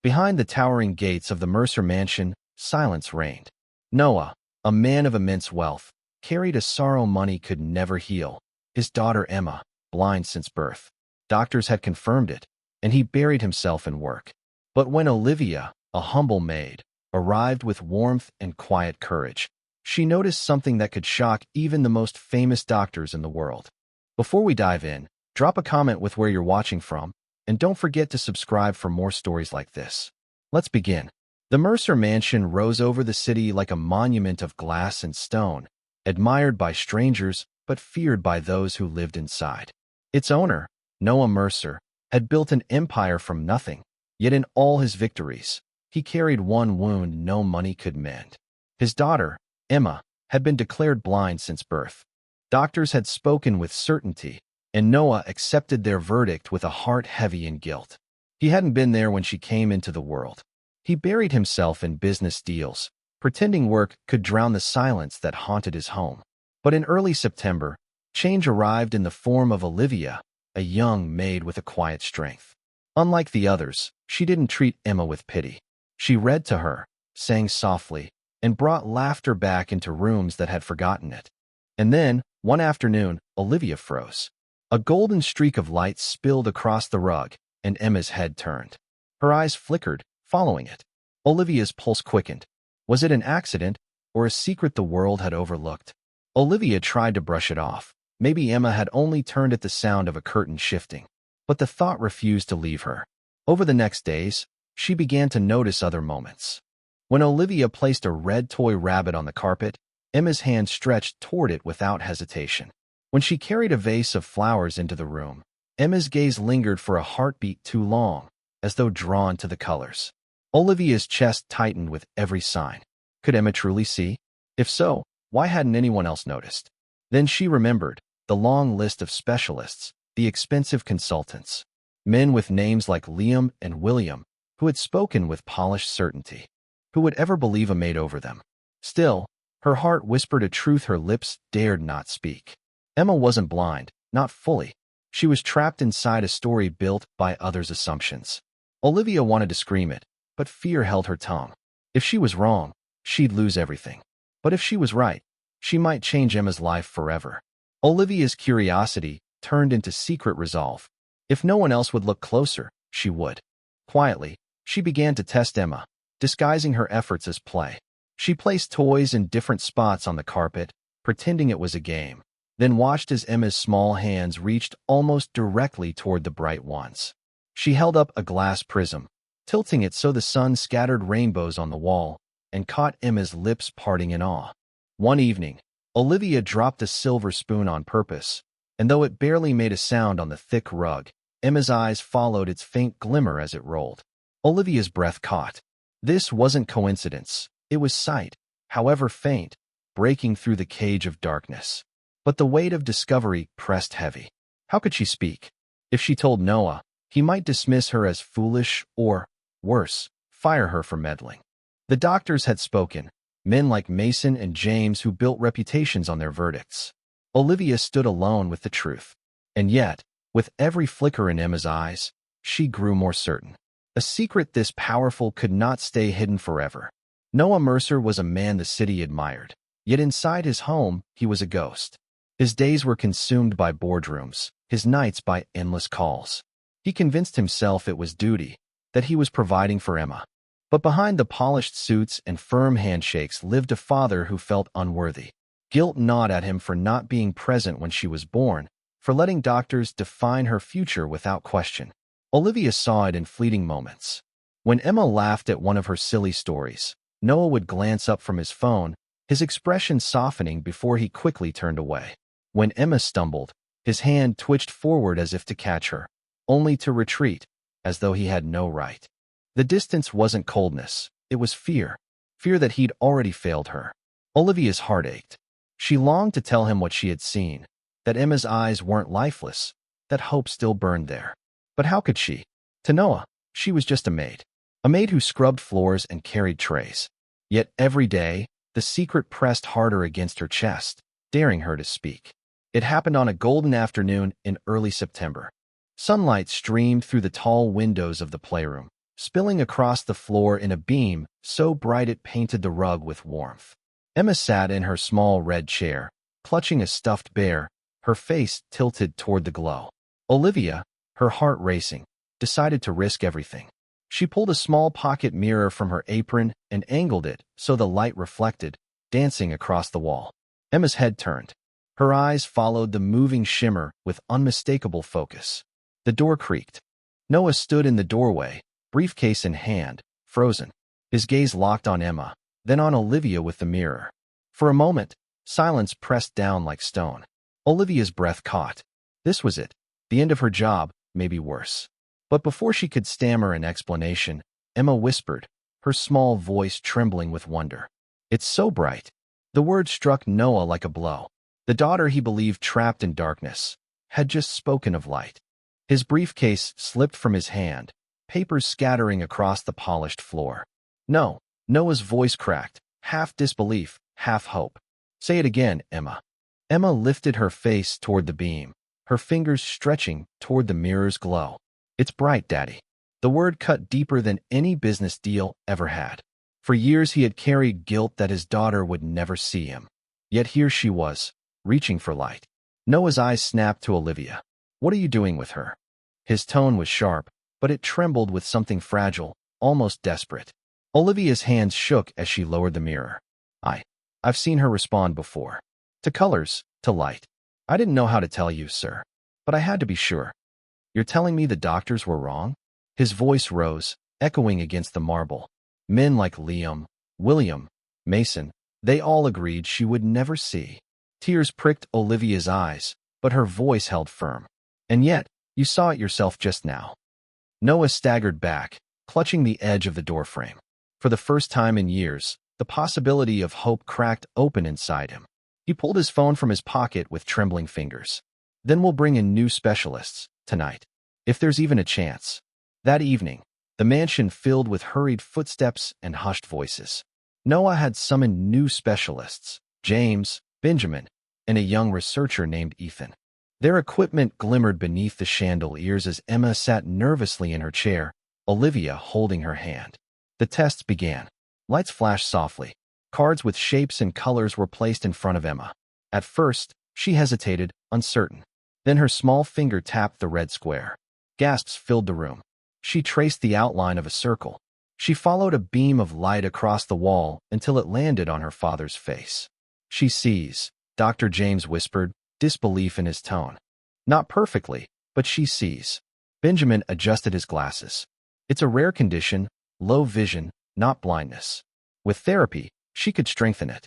Behind the towering gates of the Mercer mansion, silence reigned. Noah, a man of immense wealth, carried a sorrow money could never heal. His daughter Emma, blind since birth. Doctors had confirmed it, and he buried himself in work. But when Olivia, a humble maid, arrived with warmth and quiet courage, she noticed something that could shock even the most famous doctors in the world. Before we dive in, drop a comment with where you're watching from, and don't forget to subscribe for more stories like this. Let's begin. The Mercer mansion rose over the city like a monument of glass and stone, admired by strangers but feared by those who lived inside. Its owner, Noah Mercer, had built an empire from nothing, yet in all his victories, he carried one wound no money could mend. His daughter, Emma, had been declared blind since birth. Doctors had spoken with certainty, and Noah accepted their verdict with a heart heavy in guilt. He hadn't been there when she came into the world. He buried himself in business deals, pretending work could drown the silence that haunted his home. But in early September, change arrived in the form of Olivia, a young maid with a quiet strength. Unlike the others, she didn't treat Emma with pity. She read to her, sang softly, and brought laughter back into rooms that had forgotten it. And then, one afternoon, Olivia froze. A golden streak of light spilled across the rug, and Emma's head turned. Her eyes flickered, following it. Olivia's pulse quickened. Was it an accident, or a secret the world had overlooked? Olivia tried to brush it off. Maybe Emma had only turned at the sound of a curtain shifting. But the thought refused to leave her. Over the next days, she began to notice other moments. When Olivia placed a red toy rabbit on the carpet, Emma's hand stretched toward it without hesitation. When she carried a vase of flowers into the room, Emma's gaze lingered for a heartbeat too long, as though drawn to the colors. Olivia's chest tightened with every sign. Could Emma truly see? If so, why hadn't anyone else noticed? Then she remembered the long list of specialists, the expensive consultants, men with names like Liam and William, who had spoken with polished certainty. Who would ever believe a maid over them? Still, her heart whispered a truth her lips dared not speak. Emma wasn't blind, not fully. She was trapped inside a story built by others' assumptions. Olivia wanted to scream it, but fear held her tongue. If she was wrong, she'd lose everything. But if she was right, she might change Emma's life forever. Olivia's curiosity turned into secret resolve. If no one else would look closer, she would. Quietly, she began to test Emma, disguising her efforts as play. She placed toys in different spots on the carpet, pretending it was a game, then watched as Emma's small hands reached almost directly toward the bright ones. She held up a glass prism, tilting it so the sun scattered rainbows on the wall, and caught Emma's lips parting in awe. One evening, Olivia dropped a silver spoon on purpose, and though it barely made a sound on the thick rug, Emma's eyes followed its faint glimmer as it rolled. Olivia's breath caught. This wasn't coincidence. It was sight, however faint, breaking through the cage of darkness. But the weight of discovery pressed heavy. How could she speak? If she told Noah, he might dismiss her as foolish or, worse, fire her for meddling. The doctors had spoken, men like Mason and James who built reputations on their verdicts. Olivia stood alone with the truth. And yet, with every flicker in Emma's eyes, she grew more certain. A secret this powerful could not stay hidden forever. Noah Mercer was a man the city admired, yet inside his home, he was a ghost. His days were consumed by boardrooms, his nights by endless calls. He convinced himself it was duty, that he was providing for Emma. But behind the polished suits and firm handshakes lived a father who felt unworthy. Guilt gnawed at him for not being present when she was born, for letting doctors define her future without question. Olivia saw it in fleeting moments. When Emma laughed at one of her silly stories, Noah would glance up from his phone, his expression softening before he quickly turned away. When Emma stumbled, his hand twitched forward as if to catch her, only to retreat, as though he had no right. The distance wasn't coldness, it was fear. Fear that he'd already failed her. Olivia's heart ached. She longed to tell him what she had seen, that Emma's eyes weren't lifeless, that hope still burned there. But how could she? To Noah, she was just a maid who scrubbed floors and carried trays. Yet every day, the secret pressed harder against her chest, daring her to speak. It happened on a golden afternoon in early September. Sunlight streamed through the tall windows of the playroom, spilling across the floor in a beam so bright it painted the rug with warmth. Emma sat in her small red chair, clutching a stuffed bear, her face tilted toward the glow. Olivia, her heart racing, decided to risk everything. She pulled a small pocket mirror from her apron and angled it so the light reflected, dancing across the wall. Emma's head turned. Her eyes followed the moving shimmer with unmistakable focus. The door creaked. Noah stood in the doorway, briefcase in hand, frozen. His gaze locked on Emma, then on Olivia with the mirror. For a moment, silence pressed down like stone. Olivia's breath caught. This was it. The end of her job, maybe worse. But before she could stammer an explanation, Emma whispered, her small voice trembling with wonder. "It's so bright." The word struck Noah like a blow. The daughter he believed trapped in darkness had just spoken of light. His briefcase slipped from his hand, papers scattering across the polished floor. "No," Noah's voice cracked, half disbelief, half hope. "Say it again, Emma." Emma lifted her face toward the beam, her fingers stretching toward the mirror's glow. "It's bright, Daddy." The word cut deeper than any business deal ever had. For years he had carried guilt that his daughter would never see him. Yet here she was, reaching for light. Noah's eyes snapped to Olivia. "What are you doing with her?" His tone was sharp, but it trembled with something fragile, almost desperate. Olivia's hands shook as she lowered the mirror. I've seen her respond before. To colors, to light. I didn't know how to tell you, sir. But I had to be sure." "You're telling me the doctors were wrong?" His voice rose, echoing against the marble. Men like Liam, William, Mason, they all agreed she would never see. Tears pricked Olivia's eyes, but her voice held firm. "And yet, you saw it yourself just now." Noah staggered back, clutching the edge of the doorframe. For the first time in years, the possibility of hope cracked open inside him. He pulled his phone from his pocket with trembling fingers. "Then we'll bring in new specialists, tonight. If there's even a chance." That evening, the mansion filled with hurried footsteps and hushed voices. Noah had summoned new specialists, James, Benjamin, and a young researcher named Ethan. Their equipment glimmered beneath the chandeliers as Emma sat nervously in her chair, Olivia holding her hand. The tests began. Lights flashed softly. Cards with shapes and colors were placed in front of Emma. At first, she hesitated, uncertain. Then her small finger tapped the red square. Gasps filled the room. She traced the outline of a circle. She followed a beam of light across the wall until it landed on her father's face. "She sees," Dr. James whispered, disbelief in his tone. "Not perfectly, but she sees." Benjamin adjusted his glasses. "It's a rare condition, low vision, not blindness. With therapy, she could strengthen it."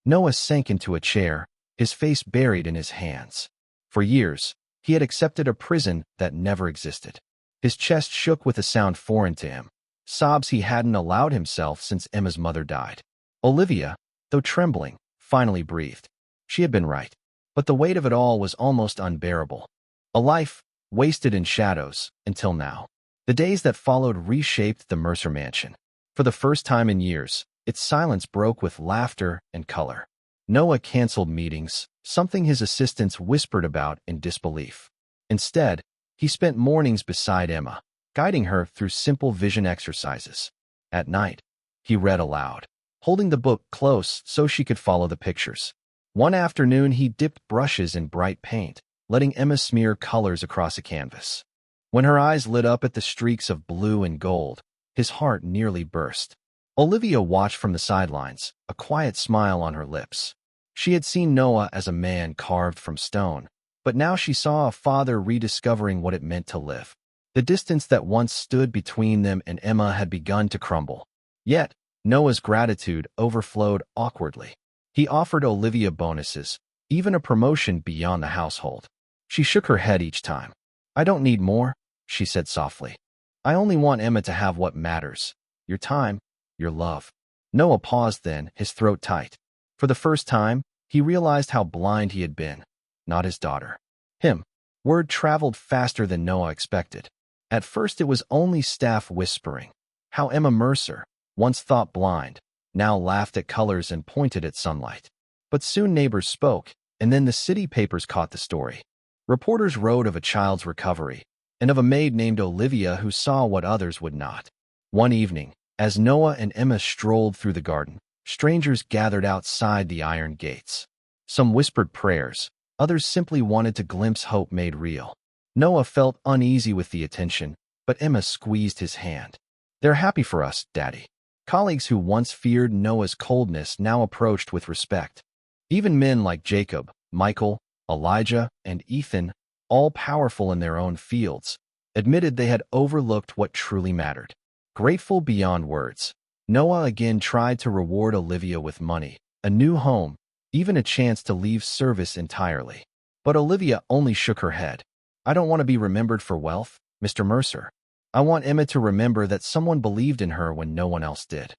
Noah sank into a chair, his face buried in his hands. For years, he had accepted a prison that never existed. His chest shook with a sound foreign to him, sobs he hadn't allowed himself since Emma's mother died. Olivia, though trembling, finally breathed. She had been right. But the weight of it all was almost unbearable. A life wasted in shadows, until now. The days that followed reshaped the Mercer mansion. For the first time in years, its silence broke with laughter and color. Noah canceled meetings, something his assistants whispered about in disbelief. Instead, he spent mornings beside Emma, guiding her through simple vision exercises. At night, he read aloud, holding the book close so she could follow the pictures. One afternoon, he dipped brushes in bright paint, letting Emma smear colors across a canvas. When her eyes lit up at the streaks of blue and gold, his heart nearly burst. Olivia watched from the sidelines, a quiet smile on her lips. She had seen Noah as a man carved from stone, but now she saw a father rediscovering what it meant to live. The distance that once stood between them and Emma had begun to crumble. Yet, Noah's gratitude overflowed awkwardly. He offered Olivia bonuses, even a promotion beyond the household. She shook her head each time. "I don't need more," she said softly. "I only want Emma to have what matters. Your time, your love." Noah paused then, his throat tight. For the first time, he realized how blind he had been. Not his daughter. Him. Word traveled faster than Noah expected. At first it was only staff whispering. How Emma Mercer, once thought blind, now laughed at colors and pointed at sunlight. But soon neighbors spoke, and then the city papers caught the story. Reporters wrote of a child's recovery, and of a maid named Olivia who saw what others would not. One evening, as Noah and Emma strolled through the garden, strangers gathered outside the iron gates. Some whispered prayers, others simply wanted to glimpse hope made real. Noah felt uneasy with the attention, but Emma squeezed his hand. "They're happy for us, Daddy." Colleagues who once feared Noah's coldness now approached with respect. Even men like Jacob, Michael, Elijah, and Ethan, all powerful in their own fields, admitted they had overlooked what truly mattered. Grateful beyond words, Noah again tried to reward Olivia with money, a new home, even a chance to leave service entirely. But Olivia only shook her head. "I don't want to be remembered for wealth, Mr. Mercer. I want Emma to remember that someone believed in her when no one else did."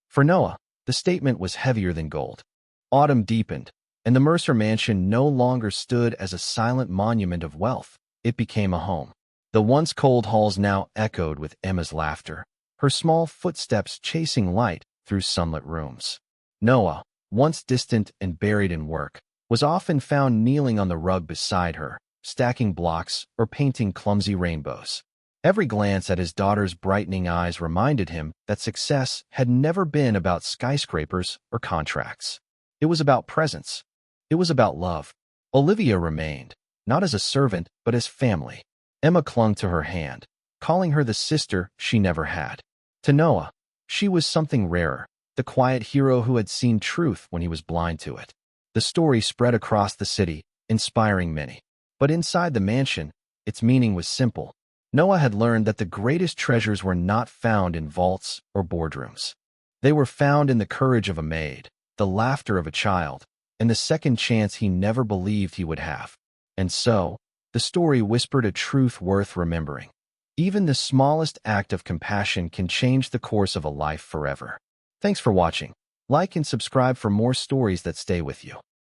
For Noah, the statement was heavier than gold. Autumn deepened, and the Mercer mansion no longer stood as a silent monument of wealth. It became a home. The once cold halls now echoed with Emma's laughter, her small footsteps chasing light through sunlit rooms. Noah, once distant and buried in work, was often found kneeling on the rug beside her, stacking blocks or painting clumsy rainbows. Every glance at his daughter's brightening eyes reminded him that success had never been about skyscrapers or contracts. It was about presence. It was about love. Olivia remained, not as a servant, but as family. Emma clung to her hand, calling her the sister she never had. To Noah, she was something rarer, the quiet hero who had seen truth when he was blind to it. The story spread across the city, inspiring many. But inside the mansion, its meaning was simple. Noah had learned that the greatest treasures were not found in vaults or boardrooms. They were found in the courage of a maid, the laughter of a child, and the second chance he never believed he would have. And so, the story whispered a truth worth remembering. Even the smallest act of compassion can change the course of a life forever. Thanks for watching. Like and subscribe for more stories that stay with you.